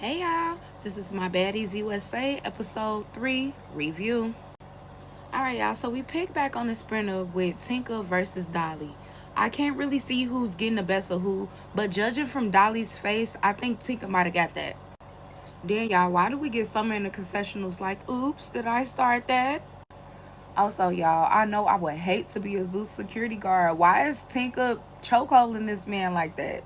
Hey y'all, this is my Baddies USA episode 3 review. Alright y'all, so we pick back on the sprinter with Tinka versus Dolly. I can't really see who's getting the best of who, but judging from Dolly's face, I think Tinka might have got that. Then y'all, why do we get Summer in the confessionals like, oops, did I start that? Also y'all, I know I would hate to be a zoo security guard. Why is Tinka chokeholding this man like that?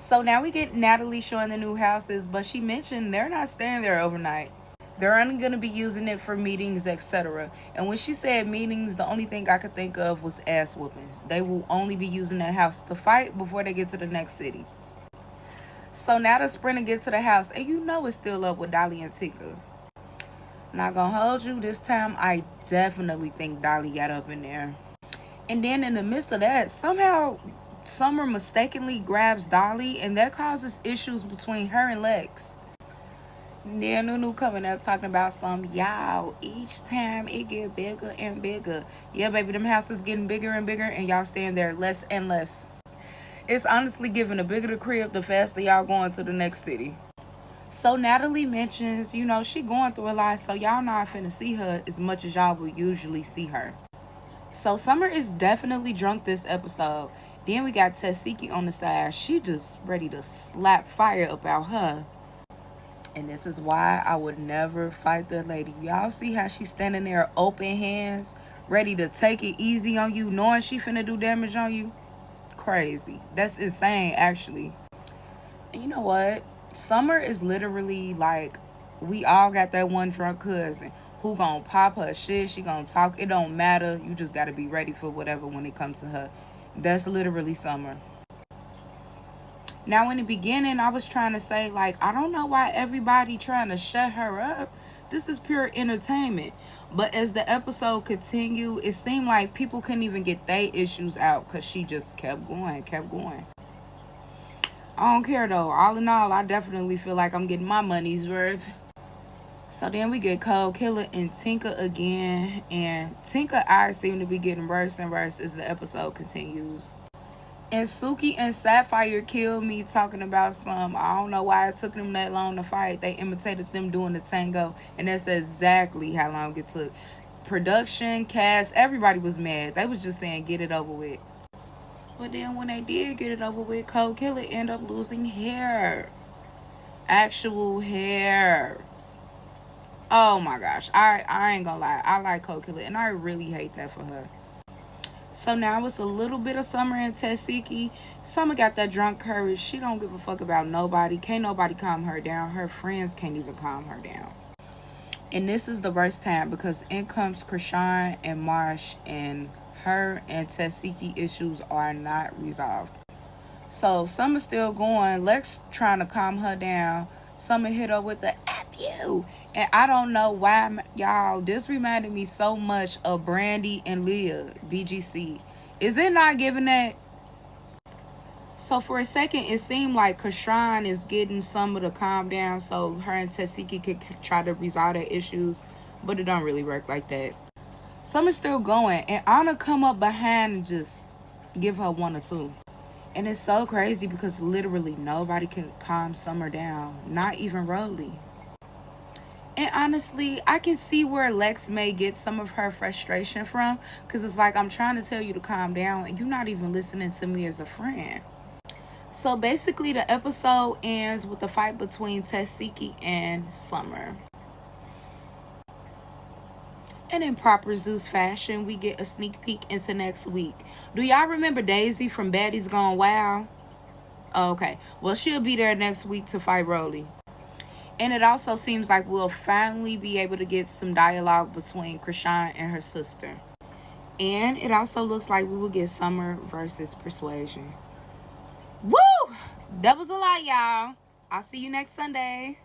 So now we get Natalie showing the new houses, but she mentioned they're not staying there overnight. They're only going to be using it for meetings, etc. And when she said meetings, the only thing I could think of was ass whoopings. They will only be using that house to fight before they get to the next city. So now the sprinter gets to the house, and you know it's still up with Dolly and Tika. Not gonna hold you, this time I definitely think Dolly got up in there. And then in the midst of that, somehow Summer mistakenly grabs Dolly, and that causes issues between her and Lex. Then Nunu coming up talking about y'all, each time it get bigger and bigger. Yeah, baby, them houses getting bigger and bigger, and y'all staying there less and less. It's honestly giving the bigger the crib, the faster y'all going to the next city. So Natalie mentions, she going through a lot, so y'all not finna see her as much as y'all would usually see her. So Summer is definitely drunk this episode. Then we got Tessiki on the side. She just ready to slap fire about her. And this is why I would never fight that lady. Y'all see how she's standing there open hands, ready to take it easy on you, knowing she finna do damage on you? Crazy. That's insane, actually. And you know what? Summer is literally like, we all got that one drunk cousin who gonna pop her shit. She gonna talk. It don't matter. You just gotta be ready for whatever when it comes to her. That's literally Summer. Now, in the beginning, I was trying to say, I don't know why everybody trying to shut her up. This is pure entertainment. But as the episode continued, it seemed like people couldn't even get their issues out because she just kept going. I don't care, though. All in all, I definitely feel like I'm getting my money's worth. So then we get Cold Killer and Tinka again. And Tinka eyes seem to be getting worse and worse as the episode continues. And Suki and Sapphire killed me talking about I don't know why it took them that long to fight. They imitated them doing the tango. And that's exactly how long it took. Production, cast, everybody was mad. They was just saying, get it over with. But then when they did get it over with, Cold Killer ended up losing hair. Actual hair. Oh my gosh. I ain't gonna lie. I like Cold Killer, and I really hate that for her. So now it's a little bit of Summer and Tessiki. Summer got that drunk courage. She don't give a fuck about nobody. Can't nobody calm her down. Her friends can't even calm her down. And this is the worst time because in comes Krishan and Marsh, and her and Tessiki issues are not resolved. So Summer's still going. Lex trying to calm her down. Summer hit her with the F you. And I don't know why, y'all, this reminded me so much of Brandy and Leah, BGC. Is it not giving that? So for a second, it seemed like Krishan is getting Summer to calm down so her and Tessiki could try to resolve their issues. But it don't really work like that. Summer's still going. And Anna come up behind and just give her one or two. And it's so crazy because literally nobody can calm Summer down. Not even Rolly. And honestly, I can see where Lex may get some of her frustration from. Because it's like, I'm trying to tell you to calm down and you're not even listening to me as a friend. So basically, the episode ends with the fight between Tessiki and Summer. And in proper Zeus fashion, we get a sneak peek into next week. Do y'all remember Daisy from Baddies Gone Wild? Oh, okay. Well, she'll be there next week to fight Rolly. And it also seems like we'll finally be able to get some dialogue between Krishan and her sister. And it also looks like we will get Summer versus Persuasion. Woo! That was a lot, y'all. I'll see you next Sunday.